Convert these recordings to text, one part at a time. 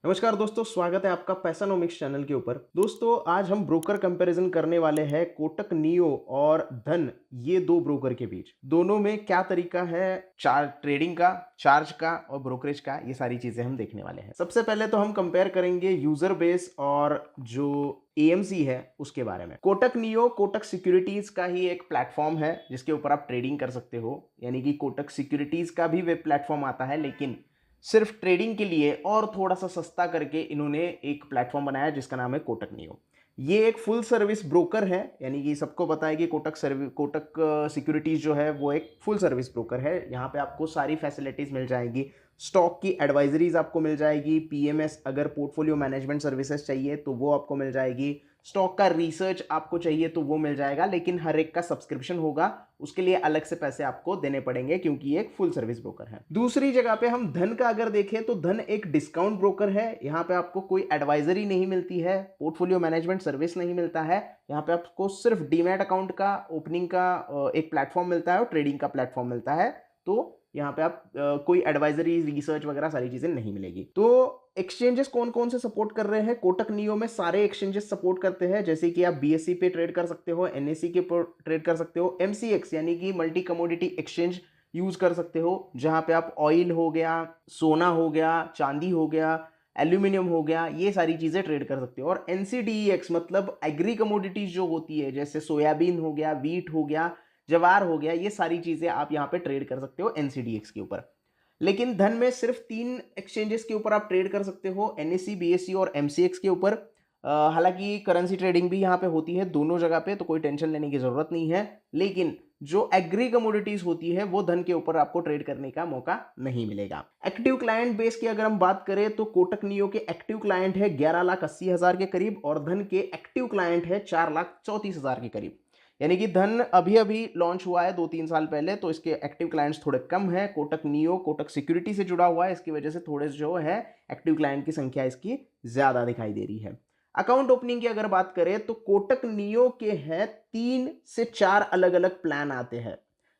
नमस्कार दोस्तों, स्वागत है आपका पैसानोमिक्स चैनल के ऊपर। दोस्तों, आज हम ब्रोकर कंपैरिजन करने वाले हैं कोटक नियो और धन, ये दो ब्रोकर के बीच। दोनों में क्या तरीका है ट्रेडिंग का, चार्ज का और ब्रोकरेज का, ये सारी चीजें हम देखने वाले हैं। सबसे पहले तो हम कंपेयर करेंगे यूजर बेस और जो एएमसी है उसके बारे में। कोटक नियो कोटक सिक्योरिटीज का ही एक प्लेटफॉर्म है जिसके ऊपर आप ट्रेडिंग कर सकते हो। यानी कि कोटक सिक्योरिटीज का भी वेब प्लेटफॉर्म आता है, लेकिन सिर्फ ट्रेडिंग के लिए और थोड़ा सा सस्ता करके इन्होंने एक प्लेटफॉर्म बनाया जिसका नाम है कोटक नियो। ये एक फुल सर्विस ब्रोकर है, यानी कि सबको पता है कि कोटक सिक्योरिटीज जो है वो एक फुल सर्विस ब्रोकर है। यहाँ पे आपको सारी फैसिलिटीज मिल जाएगी। स्टॉक की एडवाइजरीज आपको मिल जाएगी, पीएमएस अगर पोर्टफोलियो मैनेजमेंट सर्विसेज चाहिए तो वो आपको मिल जाएगी, स्टॉक का रिसर्च आपको चाहिए तो वो मिल जाएगा, लेकिन हर एक का सब्सक्रिप्शन होगा, उसके लिए अलग से पैसे आपको देने पड़ेंगे क्योंकि ये एक फुल सर्विस ब्रोकर है। दूसरी जगह पे हम धन का अगर देखें तो धन एक डिस्काउंट ब्रोकर है। यहाँ पे आपको कोई एडवाइजरी नहीं मिलती है, पोर्टफोलियो मैनेजमेंट सर्विस नहीं मिलता है। यहाँ पे आपको सिर्फ डीमैट अकाउंट का ओपनिंग का एक प्लेटफॉर्म मिलता है और ट्रेडिंग का प्लेटफॉर्म मिलता है। तो यहाँ पे आप कोई एडवाइजरी रिसर्च वगैरह सारी चीजें नहीं मिलेगी। तो एक्सचेंजेस कौन कौन से सपोर्ट कर रहे हैं? कोटक नियो में सारे एक्सचेंजेस सपोर्ट करते हैं, जैसे कि आप बीएससी पे ट्रेड कर सकते हो, एनएससी के ट्रेड कर सकते हो, एमसीएक्स यानी कि मल्टी कमोडिटी एक्सचेंज यूज कर सकते हो, जहां पे आप ऑयल हो गया, सोना हो गया, चांदी हो गया, एल्यूमिनियम हो गया, ये सारी चीजें ट्रेड कर सकते हो। और एनसीडीईएक्स मतलब एग्री कमोडिटीज जो होती है, जैसे सोयाबीन हो गया, वीट हो गया, जवार हो गया, ये सारी चीजें आप यहाँ पे ट्रेड कर सकते हो एनसीडीएक्स के ऊपर। लेकिन धन में सिर्फ 3 एक्सचेंजेस के ऊपर आप ट्रेड कर सकते हो, एनएससी, बीएससी और एमसीएक्स के ऊपर। हालांकि करेंसी ट्रेडिंग भी यहाँ पे होती है दोनों जगह पे, तो कोई टेंशन लेने की जरूरत नहीं है। लेकिन जो एग्री कमोडिटीज होती है वो धन के ऊपर आपको ट्रेड करने का मौका नहीं मिलेगा। एक्टिव क्लाइंट बेस की अगर हम बात करें तो कोटक नियो के एक्टिव क्लाइंट है 11,80,000 के करीब और धन के एक्टिव क्लाइंट है 4,34,000 के करीब। यानी कि धन अभी अभी लॉन्च हुआ है 2-3 साल पहले, तो इसके एक्टिव क्लाइंट्स थोड़े कम है। कोटक नियो कोटक सिक्योरिटी से जुड़ा हुआ है, इसकी वजह से थोड़े जो है एक्टिव क्लाइंट की संख्या इसकी ज्यादा दिखाई दे रही है। अकाउंट ओपनिंग की अगर बात करें तो कोटक नियो के हैं 3 से 4 अलग अलग प्लान आते हैं।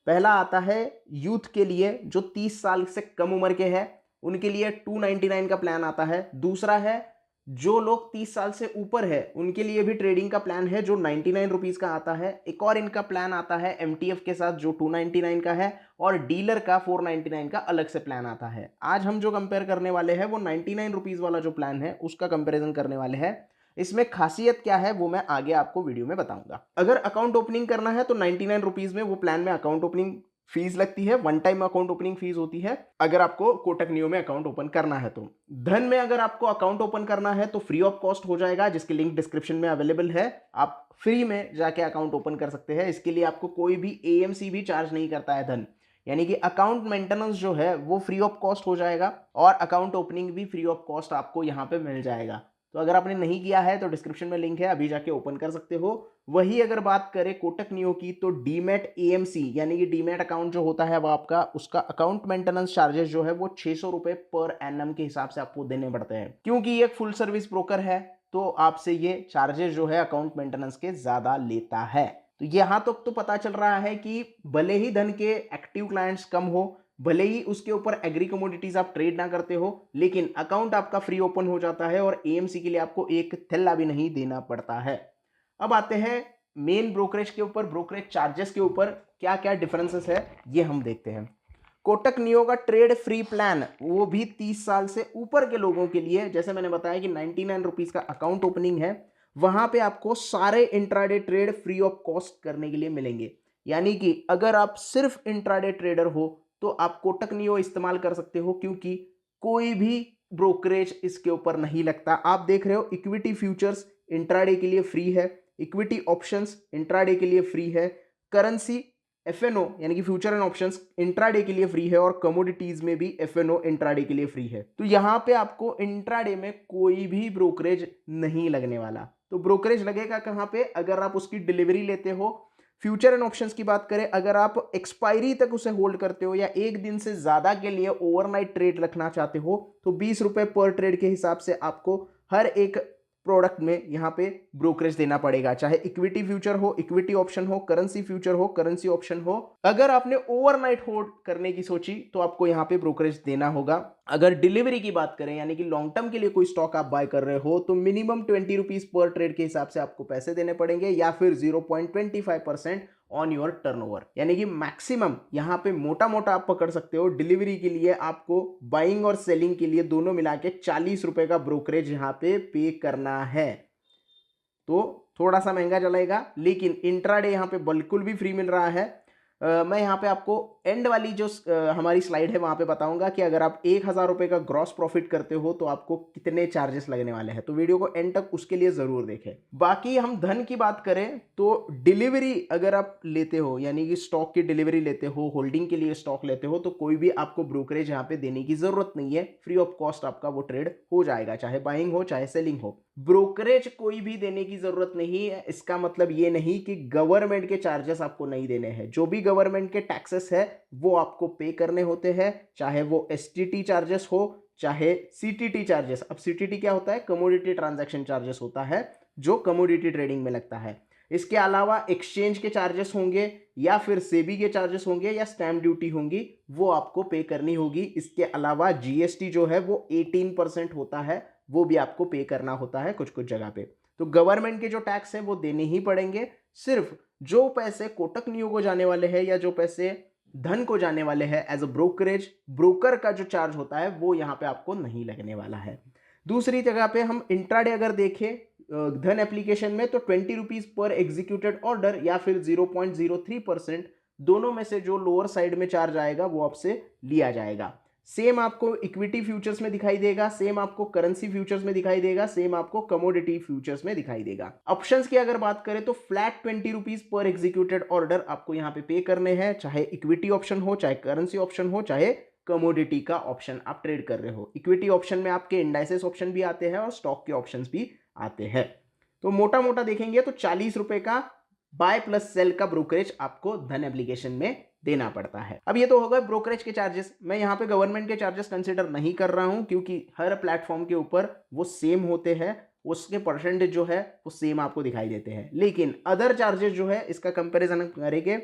पहला आता है यूथ के लिए, जो 30 साल से कम उम्र के हैं, उनके लिए 299 का प्लान आता है। दूसरा है जो लोग 30 साल से ऊपर है उनके लिए भी ट्रेडिंग का प्लान है जो 99 रुपीज का आता है। एक और इनका प्लान आता है एमटीएफ के साथ जो 299 का है, और डीलर का 499 का अलग से प्लान आता है। आज हम जो कंपेयर करने वाले हैं वो 99 रुपीज वाला जो प्लान है उसका कंपेरिजन करने वाले हैं। इसमें खासियत क्या है वो मैं आगे आपको वीडियो में बताऊंगा। अगर अकाउंट ओपनिंग करना है तो 99 रुपीज में वो प्लान में अकाउंट ओपनिंग फीस लगती है, one time account opening fees होती है अगर आपको कोटक नियो में अकाउंट ओपन करना है। तो धन में अगर आपको अकाउंट ओपन करना है तो फ्री ऑफ कॉस्ट हो जाएगा, जिसकी लिंक डिस्क्रिप्शन में अवेलेबल है। आप फ्री में जाके अकाउंट ओपन कर सकते हैं। इसके लिए आपको कोई भी एएमसी भी चार्ज नहीं करता है धन, यानी कि अकाउंट मेंटेनेंस जो है वो फ्री ऑफ कॉस्ट हो जाएगा और अकाउंट ओपनिंग भी फ्री ऑफ कॉस्ट आपको यहाँ पे मिल जाएगा। तो अगर आपने नहीं किया है तो डिस्क्रिप्शन में लिंक है, अभी जाके ओपन कर सकते हो। वही अगर बात करें कोटक नियो की तो डीमैट एएमसी यानी कि डीमैट अकाउंट जो होता है वो आपका, उसका अकाउंट मेंटेनेंस चार्जेस जो है वो 600 रुपए पर एनम के हिसाब से आपको देने पड़ते हैं। क्योंकि ये एक फुल सर्विस ब्रोकर है तो आपसे ये चार्जेस जो है अकाउंट मेंटेनेंस के ज्यादा लेता है। तो यहां तक तो पता चल रहा है कि भले ही धन के एक्टिव क्लाइंट्स कम हो, भले ही उसके ऊपर एग्री कमोडिटीज आप ट्रेड ना करते हो, लेकिन अकाउंट आपका फ्री ओपन हो जाता है और एएमसी के लिए आपको एक थैला भी नहीं देना पड़ता है। अब आते हैं मेन ब्रोकरेज के ऊपर, ब्रोकरेज चार्जेस के ऊपर क्या क्या डिफरेंसेस है ये हम देखते हैं। कोटक नियो का ट्रेड फ्री प्लान, वो भी 30 साल से ऊपर के लोगों के लिए, जैसे मैंने बताया कि 99 रुपीज का अकाउंट ओपनिंग है, वहां पे आपको सारे intraday trade free of cost करने के लिए मिलेंगे। यानी कि अगर आप सिर्फ इंट्राडे ट्रेडर हो तो आप कोटक नियो इस्तेमाल कर सकते हो, क्योंकि कोई भी ब्रोकरेज इसके ऊपर नहीं लगता। आप देख रहे हो इक्विटी फ्यूचर्स इंट्राडे के लिए फ्री है, इक्विटी ऑप्शंस इंट्राडे के लिए फ्री है, करेंसी एफएनओ यानी कि फ्यूचर एंड ऑप्शंस इंट्राडे के लिए फ्री है, और कमोडिटीज में भी एफएनओ इंट्राडे के लिए फ्री है। तो यहां पे आपको इंट्राडे में कोई भी ब्रोकरेज नहीं लगने वाला। तो ब्रोकरेज लगेगा कहां पे? अगर आप उसकी डिलीवरी लेते हो। फ्यूचर एंड ऑप्शंस की बात करें, अगर आप एक्सपायरी तक उसे होल्ड करते हो या एक दिन से ज्यादा के लिए ओवरनाइट ट्रेड रखना चाहते हो तो 20 रुपए पर ट्रेड के हिसाब से आपको हर एक प्रोडक्ट में यहाँ पे ब्रोकरेज देना पड़ेगा, चाहे इक्विटी फ्यूचर हो, इक्विटी ऑप्शन हो, करेंसी फ्यूचर हो, करेंसी ऑप्शन हो। अगर आपने ओवरनाइट होल्ड करने की सोची तो आपको यहाँ पे ब्रोकरेज देना होगा। अगर डिलीवरी की बात करें यानी कि लॉन्ग टर्म के लिए कोई स्टॉक आप बाय कर रहे हो तो मिनिमम 20 रुपीज पर ट्रेड के हिसाब से आपको पैसे देने पड़ेंगे या फिर 0.25% ऑन योर टर्नओवर, यानी कि मैक्सिमम यहाँ पे मोटा मोटा आप पकड़ सकते हो डिलीवरी के लिए आपको बाइंग और सेलिंग के लिए दोनों मिला के 40 रुपए का ब्रोकरेज यहाँ पे करना है। तो थोड़ा सा महंगा चलेगा, लेकिन इंट्राडे यहाँ पे बिल्कुल भी फ्री मिल रहा है। मैं यहाँ पे आपको एंड वाली जो हमारी स्लाइड है वहाँ पे बताऊंगा कि अगर आप 1000 रुपये का ग्रॉस प्रॉफिट करते हो तो आपको कितने चार्जेस लगने वाले हैं, तो वीडियो को एंड तक उसके लिए ज़रूर देखें। बाकी हम धन की बात करें तो डिलीवरी अगर आप लेते हो यानी कि स्टॉक की डिलीवरी लेते हो, होल्डिंग के लिए स्टॉक लेते हो, तो कोई भी आपको ब्रोकरेज यहाँ पे देने की ज़रूरत नहीं है, फ्री ऑफ कॉस्ट आपका वो ट्रेड हो जाएगा, चाहे बाइंग हो चाहे सेलिंग हो। ब्रोकरेज कोई भी देने की जरूरत नहीं है, इसका मतलब ये नहीं कि गवर्नमेंट के चार्जेस आपको नहीं देने हैं। जो भी गवर्नमेंट के टैक्सेस है वो आपको पे करने होते हैं, चाहे वो एसटीटी चार्जेस हो चाहे सीटीटी चार्जेस। अब सीटीटी क्या होता है? कमोडिटी ट्रांजैक्शन चार्जेस होता है जो कमोडिटी ट्रेडिंग में लगता है। इसके अलावा एक्सचेंज के चार्जेस होंगे या फिर सेबी के चार्जेस होंगे या स्टैम्प ड्यूटी होंगी, वो आपको पे करनी होगी। इसके अलावा जीएसटी जो है वो 18% होता है, वो भी आपको पे करना होता है कुछ कुछ जगह पे। तो गवर्नमेंट के जो टैक्स है वो देने ही पड़ेंगे। सिर्फ जो पैसे कोटक नियो को जाने वाले हैं या जो पैसे धन को जाने वाले हैं एज अ ब्रोकरेज, ब्रोकर का जो चार्ज होता है वो यहाँ पे आपको नहीं लगने वाला है। दूसरी जगह पे हम इंट्राडे अगर देखें धन एप्लीकेशन में, तो 20 रुपीज पर एग्जीक्यूटेड ऑर्डर या फिर 0.03% दोनों में से जो लोअर साइड में चार्ज आएगा वो आपसे लिया जाएगा। सेम आपको इक्विटी फ्यूचर्स में दिखाई देगा, सेम आपको करेंसी फ्यूचर्स में दिखाई देगा, सेम आपको कमोडिटी फ्यूचर्स में दिखाई देगा। ऑप्शंस की अगर बात करें तो flat 20 rupees per executed order आपको यहाँ पे करने हैं, चाहे इक्विटी ऑप्शन हो, चाहे करेंसी ऑप्शन हो, चाहे कमोडिटी का ऑप्शन आप ट्रेड कर रहे हो। इक्विटी ऑप्शन में आपके इंडाइसेस ऑप्शन भी आते हैं और स्टॉक के ऑप्शन भी आते हैं। तो मोटा मोटा देखेंगे तो 40 रुपए का बाय प्लस सेल का ब्रोकरेज आपको धन एप्लीकेशन में देना पड़ता है। अब ये तो होगा ब्रोकरेज के चार्जेस। मैं यहाँ पे गवर्नमेंट के चार्जेस कंसीडर नहीं कर रहा हूँ क्योंकि हर प्लेटफॉर्म के ऊपर वो सेम होते हैं, उसके परसेंटेज जो है वो सेम आपको दिखाई देते हैं। लेकिन अदर चार्जेस जो है इसका कंपैरिजन करेंगे।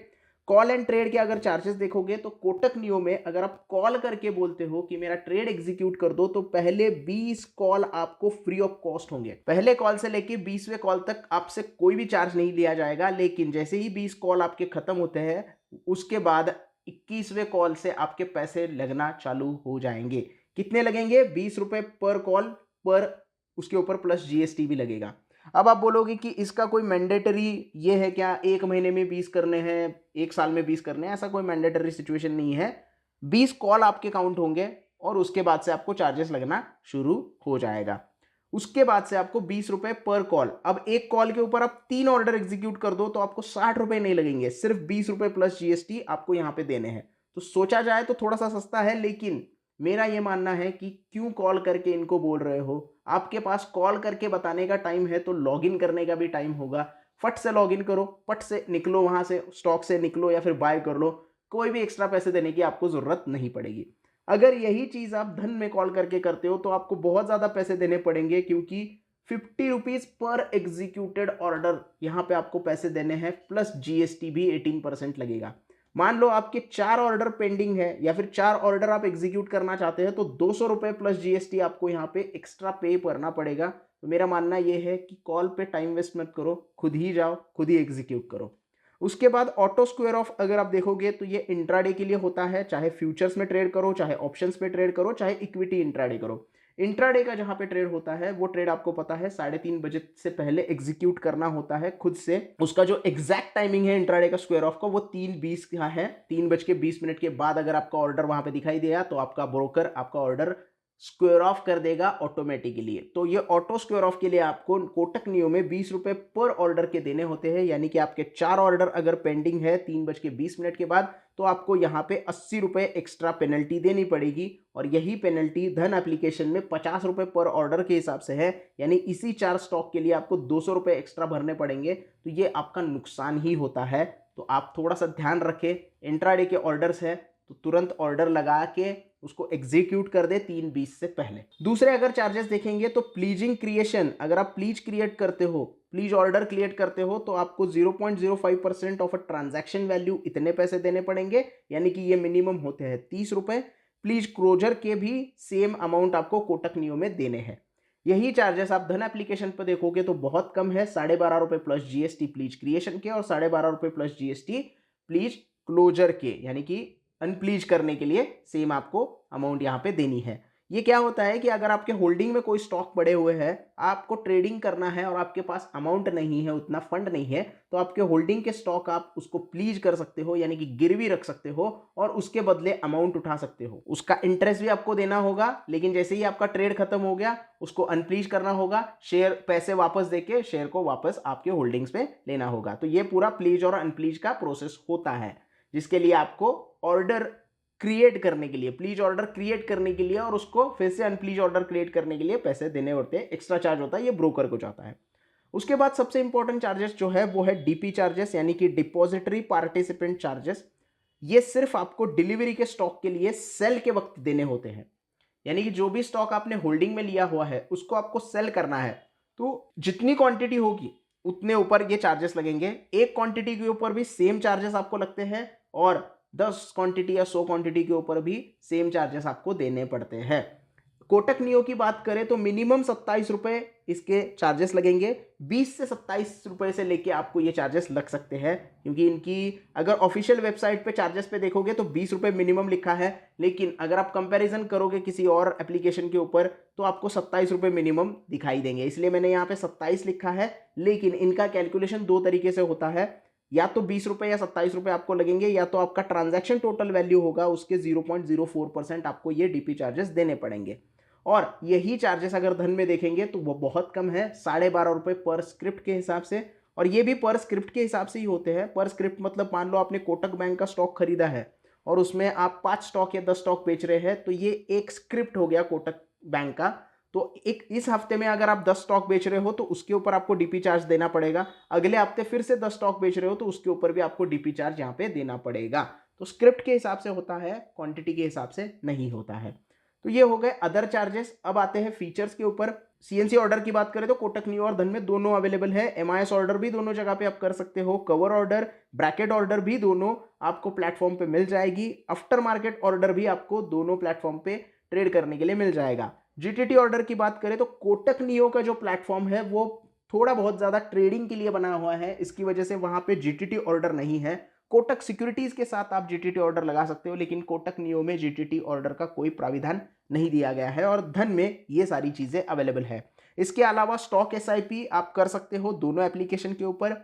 कॉल एंड ट्रेड के अगर चार्जेस देखोगे तो कोटक नियो में अगर आप कॉल करके बोलते हो कि मेरा ट्रेड एग्जीक्यूट कर दो, तो पहले 20 कॉल आपको फ्री ऑफ कॉस्ट होंगे। पहले कॉल से लेके 20वें कॉल तक आपसे कोई भी चार्ज नहीं लिया जाएगा, लेकिन जैसे ही 20 कॉल आपके खत्म होते हैं उसके बाद 21वें कॉल से आपके पैसे लगना चालू हो जाएंगे। कितने लगेंगे? 20 रुपए पर कॉल पर, उसके ऊपर प्लस जीएसटी भी लगेगा। अब आप बोलोगे कि इसका कोई मैंडेटरी ये है क्या, एक महीने में 20 करने हैं, एक साल में 20 करने हैं? ऐसा कोई मैंडेटरी सिचुएशन नहीं है। 20 कॉल आपके काउंट होंगे और उसके बाद से आपको चार्जेस लगना शुरू हो जाएगा। उसके बाद से आपको 20 रुपए पर कॉल। अब एक कॉल के ऊपर आप 3 ऑर्डर एग्जीक्यूट कर दो तो आपको 60 रुपए नहीं लगेंगे, सिर्फ 20 रुपए प्लस जीएसटी आपको यहाँ पे देने हैं। तो सोचा जाए तो थोड़ा सा सस्ता है, लेकिन मेरा ये मानना है कि क्यों कॉल करके इनको बोल रहे हो? आपके पास कॉल करके बताने का टाइम है तो लॉगिन करने का भी टाइम होगा। फट से लॉगिन करो, फट से निकलो, वहां से स्टॉक से निकलो या फिर बाय कर लो। कोई भी एक्स्ट्रा पैसे देने की आपको जरूरत नहीं पड़ेगी। अगर यही चीज आप धन में कॉल करके करते हो तो आपको बहुत ज्यादा पैसे देने पड़ेंगे, क्योंकि 50 रुपीज पर एग्जीक्यूटेड ऑर्डर यहाँ पे आपको पैसे देने हैं, प्लस जीएसटी भी 18% लगेगा। मान लो आपके 4 ऑर्डर पेंडिंग है या फिर 4 ऑर्डर आप एग्जीक्यूट करना चाहते हैं, तो 200 रुपए प्लस जीएसटी आपको यहाँ पे एक्स्ट्रा पे करना पड़ेगा। तो मेरा मानना यह है कि कॉल पे टाइम वेस्ट मत करो, खुद ही जाओ, खुद ही एग्जीक्यूट करो। उसके बाद ऑटो स्क्वायर ऑफ अगर आप देखोगे तो ये इंट्राडे के लिए होता है, चाहे फ्यूचर्स में ट्रेड करो, चाहे ऑप्शंस में ट्रेड करो, चाहे इक्विटी इंट्राडे करो। इंट्राडे का जहां पे ट्रेड होता है वो ट्रेड आपको पता है 3:30 बजे से पहले एग्जीक्यूट करना होता है खुद से। उसका जो एग्जैक्ट टाइमिंग है इंट्राडे का स्क्वायर ऑफ का वो 3:20 का है। 3:20 के बाद अगर आपका ऑर्डर वहां पे दिखाई दिया तो आपका ब्रोकर आपका ऑर्डर स्क्वायर ऑफ कर देगा ऑटोमेटिकली। तो ये ऑटो स्क्वायर ऑफ के लिए आपको कोटक नियो में 20 रुपए पर ऑर्डर के देने होते हैं, यानी कि आपके 4 ऑर्डर अगर पेंडिंग है 3:20 के बाद तो आपको यहाँ पे 80 रुपए एक्स्ट्रा पेनल्टी देनी पड़ेगी। और यही पेनल्टी धन एप्लीकेशन में 50 रुपए पर ऑर्डर के हिसाब से है, यानी इसी 4 स्टॉक के लिए आपको 200 रुपए एक्स्ट्रा भरने पड़ेंगे। तो ये आपका नुकसान ही होता है। तो आप थोड़ा सा ध्यान रखें, इंट्राडे के ऑर्डर्स है तो तुरंत ऑर्डर लगा के उसको एग्जीक्यूट कर दे 3:20 से पहले। दूसरे अगर चार्जेस देखेंगे तो प्लीजिंग क्रिएशन, अगर आप प्लीज क्रिएट करते हो, प्लीज ऑर्डर क्रिएट करते हो, तो आपको 0.05% ऑफ अ ट्रांजैक्शन वैल्यू इतने पैसे देने पड़ेंगे, यानी कि ये मिनिमम होते हैं 30 रुपए। प्लीज क्लोजर के भी सेम अमाउंट आपको कोटक नियो में देने हैं। यही चार्जेस आप धन एप्लीकेशन पर देखोगे तो बहुत कम है, 12.5 रुपये प्लस जीएसटी प्लीज क्रिएशन के और 12.5 रुपये प्लस जीएसटी प्लीज क्लोजर के, यानी कि अनप्लीज करने के लिए सेम आपको अमाउंट यहाँ पे देनी है। ये क्या होता है कि अगर आपके होल्डिंग में कोई स्टॉक पड़े हुए हैं, आपको ट्रेडिंग करना है और आपके पास अमाउंट नहीं है, उतना फंड नहीं है, तो आपके होल्डिंग के स्टॉक आप उसको प्लीज कर सकते हो, यानी कि गिरवी रख सकते हो और उसके बदले अमाउंट उठा सकते हो। उसका इंटरेस्ट भी आपको देना होगा, लेकिन जैसे ही आपका ट्रेड खत्म हो गया उसको अनप्लीज करना होगा, शेयर पैसे वापस देके शेयर को वापस आपके होल्डिंग्स पे लेना होगा। तो ये पूरा प्लीज और अनप्लीज का प्रोसेस होता है, जिसके लिए आपको ऑर्डर क्रिएट करने के लिए, प्लीज ऑर्डर क्रिएट करने के लिए और उसको फिर से अनप्लीज ऑर्डर क्रिएट करने के लिए पैसे देने होते हैं, एक्स्ट्रा चार्ज होता है, ये ब्रोकर को जाता है। उसके बाद सबसे इंपॉर्टेंट चार्जेस जो है वो है डीपी चार्जेस, यानी कि डिपॉजिटरी पार्टिसिपेंट चार्जेस। ये सिर्फ आपको डिलीवरी के स्टॉक के लिए सेल के वक्त देने होते हैं, यानी कि जो भी स्टॉक आपने होल्डिंग में लिया हुआ है उसको आपको सेल करना है, तो जितनी क्वांटिटी होगी उतने ऊपर ये चार्जेस लगेंगे। एक क्वांटिटी के ऊपर भी सेम चार्जेस आपको लगते हैं और 10 क्वांटिटी या 100 क्वांटिटी के ऊपर भी सेम चार्जेस आपको देने पड़ते हैं। कोटक नियो की बात करें तो मिनिमम 27 रुपये इसके चार्जेस लगेंगे, 20 से 27 रुपये से लेके आपको ये चार्जेस लग सकते हैं, क्योंकि इनकी अगर ऑफिशियल वेबसाइट पे चार्जेस पे देखोगे तो 20 रुपये मिनिमम लिखा है, लेकिन अगर आप कंपैरिजन करोगे किसी और एप्लीकेशन के ऊपर तो आपको 27 रुपये मिनिमम दिखाई देंगे, इसलिए मैंने यहाँ पे 27 लिखा है। लेकिन इनका कैलकुलेशन दो तरीके से होता है, या तो 20 रुपये या 27 रुपये आपको लगेंगे, या तो आपका ट्रांजैक्शन टोटल वैल्यू होगा उसके 0.04% आपको ये डीपी चार्जेस देने पड़ेंगे। और यही चार्जेस अगर धन में देखेंगे तो वो बहुत कम है, 12.5 रुपये पर स्क्रिप्ट के हिसाब से, और ये भी पर स्क्रिप्ट के हिसाब से ही होते हैं। पर स्क्रिप्ट मतलब मान लो आपने कोटक बैंक का स्टॉक खरीदा है और उसमें आप 5 स्टॉक या 10 स्टॉक बेच रहे हैं, तो ये एक स्क्रिप्ट हो गया कोटक बैंक का। तो एक इस हफ्ते में अगर आप 10 स्टॉक बेच रहे हो तो उसके ऊपर आपको डीपी चार्ज देना पड़ेगा, अगले हफ्ते फिर से 10 स्टॉक बेच रहे हो तो उसके ऊपर भी आपको डीपी चार्ज यहाँ पे देना पड़ेगा। तो स्क्रिप्ट के हिसाब से होता है, क्वांटिटी के हिसाब से नहीं होता है। तो ये हो गए अदर चार्जेस। अब आते हैं फीचर्स के ऊपर। सीएनसी ऑर्डर की बात करें तो कोटक नियो और धन में दोनों अवेलेबल है। एमआईएस ऑर्डर भी दोनों जगह पे आप कर सकते हो, कवर ऑर्डर, ब्रैकेट ऑर्डर भी दोनों आपको प्लेटफॉर्म पे मिल जाएगी। आफ्टर मार्केट ऑर्डर भी आपको दोनों प्लेटफॉर्म पे ट्रेड करने के लिए मिल जाएगा। जीटीटी ऑर्डर की बात करें तो कोटक नियो का जो प्लेटफॉर्म है वो थोड़ा बहुत ज्यादा ट्रेडिंग के लिए बना हुआ है, इसकी वजह से वहां पे जीटीटी ऑर्डर नहीं है। कोटक सिक्योरिटीज के साथ आप जीटीटी ऑर्डर लगा सकते हो, लेकिन कोटक नियो में जीटीटी ऑर्डर का कोई प्राविधान नहीं दिया गया है और धन में ये सारी चीजें अवेलेबल है। इसके अलावा स्टॉक एसआईपी आप कर सकते हो दोनों एप्लीकेशन के ऊपर।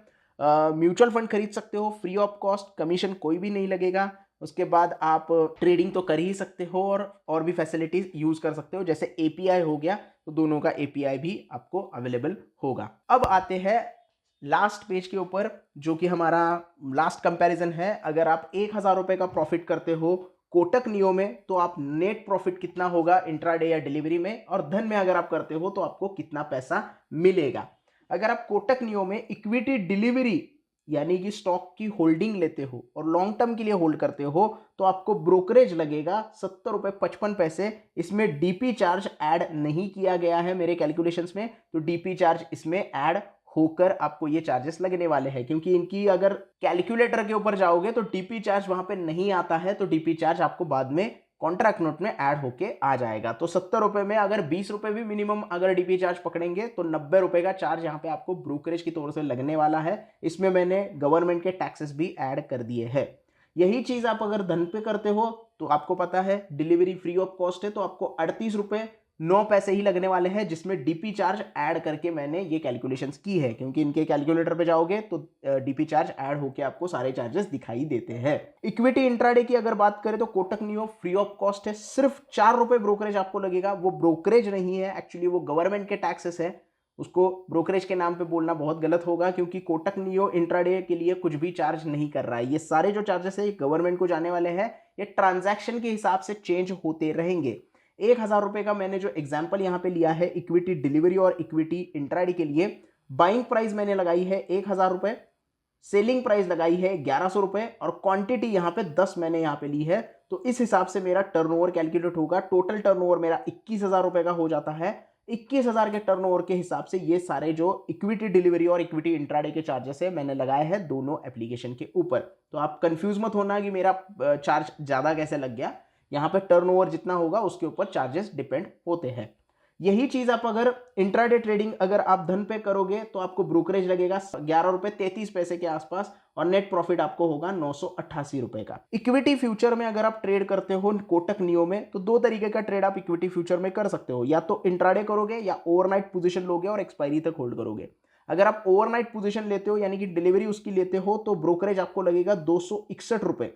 म्यूचुअल फंड खरीद सकते हो फ्री ऑफ कॉस्ट, कमीशन कोई भी नहीं लगेगा। उसके बाद आप ट्रेडिंग तो कर ही सकते हो और भी फैसिलिटीज यूज कर सकते हो, जैसे एपीआई हो गया तो दोनों का एपीआई भी आपको अवेलेबल होगा। अब आते हैं लास्ट पेज के ऊपर, जो कि हमारा लास्ट कंपैरिजन है। अगर आप 1000 रुपये का प्रॉफिट करते हो कोटक नियो में तो आप नेट प्रॉफिट कितना होगा इंट्राडे या डिलीवरी में, और धन में अगर आप करते हो तो आपको कितना पैसा मिलेगा। अगर आप कोटक नियो में इक्विटी डिलीवरी यानी कि स्टॉक की होल्डिंग लेते हो और लॉन्ग टर्म के लिए होल्ड करते हो तो आपको ब्रोकरेज लगेगा 70.55 रुपये। इसमें डीपी चार्ज ऐड नहीं किया गया है मेरे कैलकुलेशंस में, तो डीपी चार्ज इसमें ऐड होकर आपको ये चार्जेस लगने वाले हैं, क्योंकि इनकी अगर कैलकुलेटर के ऊपर जाओगे तो डीपी चार्ज वहां पे नहीं आता है, तो डीपी चार्ज आपको बाद में कॉन्ट्रैक्ट नोट में ऐड होके आ जाएगा। तो 70 रुपये में अगर 20 रुपये भी मिनिमम अगर डीपी चार्ज पकड़ेंगे तो 90 रुपये का चार्ज यहाँ पे आपको ब्रोकरेज की तौर से लगने वाला है। इसमें मैंने गवर्नमेंट के टैक्सेस भी ऐड कर दिए हैं। यही चीज आप अगर धन पे करते हो तो आपको पता है डिलीवरी फ्री ऑफ कॉस्ट है, तो आपको 38.09 ही लगने वाले हैं, जिसमें डीपी चार्ज ऐड करके मैंने ये कैलकुलेशंस की है, क्योंकि इनके कैलकुलेटर पे जाओगे तो डीपी चार्ज ऐड होके आपको सारे चार्जेस दिखाई देते हैं। इक्विटी इंट्राडे की अगर बात करें तो Kotak neo free of cost है, सिर्फ 4 रुपये ब्रोकरेज आपको लगेगा। वो ब्रोकरेज नहीं है एक्चुअली, वो गवर्नमेंट के टैक्सेस है, उसको ब्रोकरेज के नाम पे बोलना बहुत गलत होगा, क्योंकि कोटक नियो इंट्राडे के लिए कुछ भी चार्ज नहीं कर रहा है। ये सारे जो चार्जेस है गवर्नमेंट को जाने वाले हैं, ये ट्रांजैक्शन के हिसाब से चेंज होते रहेंगे। 1000 रुपये का मैंने जो एग्जाम्पल यहाँ पे लिया है इक्विटी डिलीवरी और इक्विटी इंट्राडे के लिए, बाइंग प्राइस मैंने लगाई है 1000 रुपये, सेलिंग प्राइस लगाई है 1100 रुपये और क्वांटिटी यहाँ पे 10 मैंने यहाँ पे ली है। तो इस हिसाब से मेरा टर्नओवर कैलकुलेट होगा। टोटल टर्नओवर मेरा 21,000 रुपये का हो जाता है। 21,000 के टर्नओवर के हिसाब से ये सारे जो इक्विटी डिलीवरी और इक्विटी इंट्राडे के चार्जेस है मैंने लगाए हैं दोनों एप्लीकेशन के ऊपर। तो आप कंफ्यूज मत होना कि मेरा चार्ज ज़्यादा कैसे लग गया, यहाँ पे टर्नओवर जितना होगा उसके ऊपर चार्जेस डिपेंड होते हैं। यही चीज आप अगर इंट्राडे ट्रेडिंग अगर आप धन पे करोगे तो आपको ब्रोकरेज लगेगा 11 रुपए 33 पैसे के आसपास और नेट प्रॉफिट आपको होगा 988 रुपए का। इक्विटी फ्यूचर में अगर आप ट्रेड करते हो कोटक नियो में तो दो तरीके का ट्रेड आप इक्विटी फ्यूचर में कर सकते हो, या तो इंट्राडे करोगे या ओवरनाइट पोजीशन लोगे और एक्सपायरी तक होल्ड करोगे। अगर आप ओवरनाइट पोजीशन लेते हो यानी कि डिलीवरी उसकी लेते हो तो ब्रोकरेज आपको लगेगा 261 रुपए।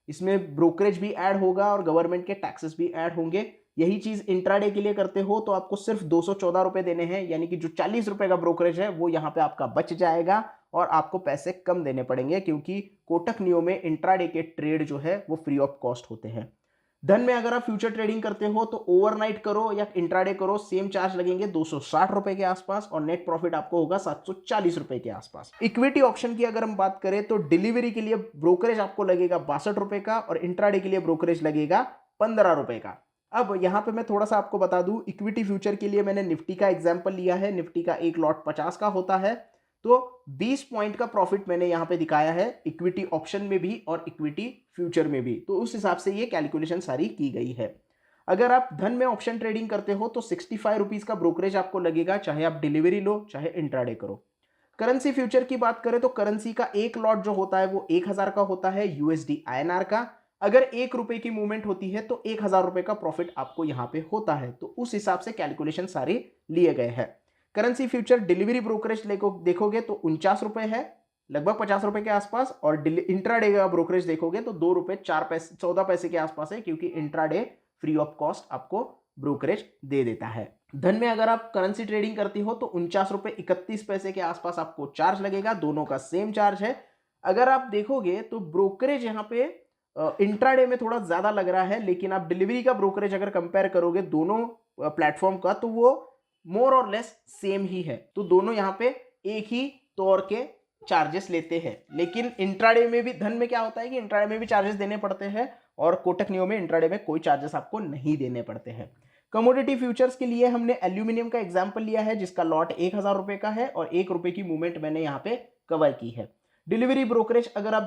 इसमें ब्रोकरेज भी ऐड होगा और गवर्नमेंट के टैक्सेस भी ऐड होंगे। यही चीज इंट्राडे के लिए करते हो तो आपको सिर्फ 214 रुपए देने हैं, यानी कि जो 40 रुपए का ब्रोकरेज है वो यहाँ पे आपका बच जाएगा और आपको पैसे कम देने पड़ेंगे, क्योंकि कोटक नियो में इंट्राडे के ट्रेड जो है वो फ्री ऑफ कॉस्ट होते हैं। धन में अगर आप फ्यूचर ट्रेडिंग करते हो तो ओवरनाइट करो या इंट्राडे करो, सेम चार्ज लगेंगे 260 रुपए के आसपास और नेट प्रॉफिट आपको होगा 740 रुपए के आसपास। इक्विटी ऑप्शन की अगर हम बात करें तो डिलीवरी के लिए ब्रोकरेज आपको लगेगा 62 रुपए का और इंट्राडे के लिए ब्रोकरेज लगेगा 15 रुपए का। अब यहां पे मैं थोड़ा सा आपको बता दूं, इक्विटी फ्यूचर के लिए मैंने निफ्टी का एग्जांपल लिया है। निफ्टी का एक लॉट 50 का होता है तो 20 पॉइंट का प्रॉफिट मैंने यहां पे दिखाया है इक्विटी ऑप्शन में भी और इक्विटी फ्यूचर में भी, तो उस हिसाब से ये कैलकुलेशन सारी की गई है। अगर आप धन में ऑप्शन ट्रेडिंग करते हो तो 65 रुपीज का ब्रोकरेज आपको लगेगा, चाहे आप डिलीवरी लो चाहे इंट्राडे करो। करेंसी फ्यूचर की बात करें तो करेंसी का एक लॉट जो होता है वो 1000 का होता है यूएसडी आईएनआर का। अगर 1 रुपए की मूवमेंट होती है तो 1000 रुपए का प्रॉफिट आपको यहां पे होता है, तो उस हिसाब से कैलकुलेशन सारे लिए गए हैं। करेंसी फ्यूचर डिलीवरी ब्रोकरेज देखोगे तो 49 रुपए है, लगभग 50 रुपए के आसपास, और इंट्राडे का ब्रोकरेज देखोगे तो 2 रुपए 4 पैसे 14 पैसे के आसपास है, क्योंकि इंट्राडे फ्री ऑफ कॉस्ट आपको ब्रोकरेज दे देता है। धन में अगर आप करेंसी ट्रेडिंग करती हो तो 49 रुपए 31 पैसे के आसपास आपको चार्ज लगेगा, दोनों का सेम चार्ज है। अगर आप देखोगे तो ब्रोकरेज यहाँ पे इंट्राडे में थोड़ा ज्यादा लग रहा है, लेकिन आप डिलीवरी का ब्रोकरेज अगर कंपेयर करोगे दोनों प्लेटफॉर्म का तो वो मोर और लेस सेम ही है, तो दोनों यहाँ पे एक ही तौर के चार्जेस लेते हैं। लेकिन इंट्राडे में भी, धन में क्या होता है कि इंट्राडे में भी चार्जेस देने पड़ते हैं और कोटक नियो में इंट्राडे में कोई चार्जेस आपको नहीं देने पड़ते हैं। कमोडिटी फ्यूचर्स के लिए हमने एल्यूमिनियम का एग्जांपल लिया है जिसका लॉट 1000 रुपए का है और 1 रुपए की मूवमेंट मैंने यहाँ पे कवर की है। डिलीवरी ब्रोकरेज अगर आप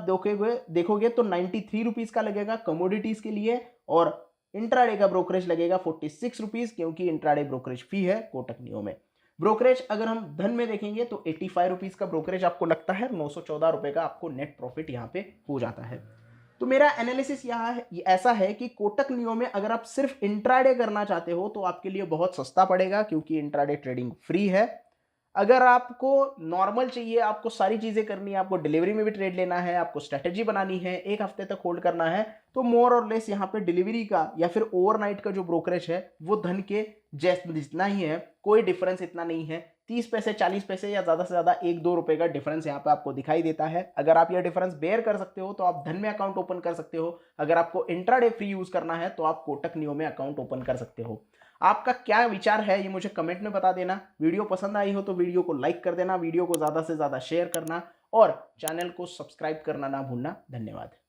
देखोगे तो 93 रुपीज का लगेगा कमोडिटीज के लिए और इंट्राडे का ब्रोकरेज लगेगा 46 रुपीज, क्योंकि इंट्राडे ब्रोकरेज फी है कोटक नियो में। ब्रोकरेज अगर हम धन में देखेंगे तो 85 रुपीज का ब्रोकरेज आपको लगता है, 914 रुपए का आपको नेट प्रॉफिट यहाँ पे हो जाता है। तो मेरा एनालिसिस यहाँ ऐसा है कि कोटक नियो में अगर आप सिर्फ इंट्राडे करना चाहते हो तो आपके लिए बहुत सस्ता पड़ेगा, क्योंकि इंट्राडे ट्रेडिंग फ्री है। अगर आपको नॉर्मल चाहिए, आपको सारी चीजें करनी है, आपको डिलीवरी में भी ट्रेड लेना है, आपको स्ट्रेटेजी बनानी है, एक हफ्ते तक होल्ड करना है, तो मोर और लेस यहाँ पे डिलीवरी का या फिर ओवरनाइट का जो ब्रोकरेज है वो धन के जितना ही है, कोई डिफरेंस इतना नहीं है। 30 पैसे 40 पैसे या ज्यादा से ज्यादा 1-2 रुपए का डिफरेंस यहाँ पे आपको दिखाई देता है। अगर आप यह डिफरेंस बेयर कर सकते हो तो आप धन में अकाउंट ओपन कर सकते हो। अगर आपको इंट्राडे फ्री यूज करना है तो आप कोटक नियो में अकाउंट ओपन कर सकते हो। आपका क्या विचार है ये मुझे कमेंट में बता देना। वीडियो पसंद आई हो तो वीडियो को लाइक कर देना, वीडियो को ज्यादा से ज्यादा शेयर करना और चैनल को सब्सक्राइब करना ना भूलना। धन्यवाद।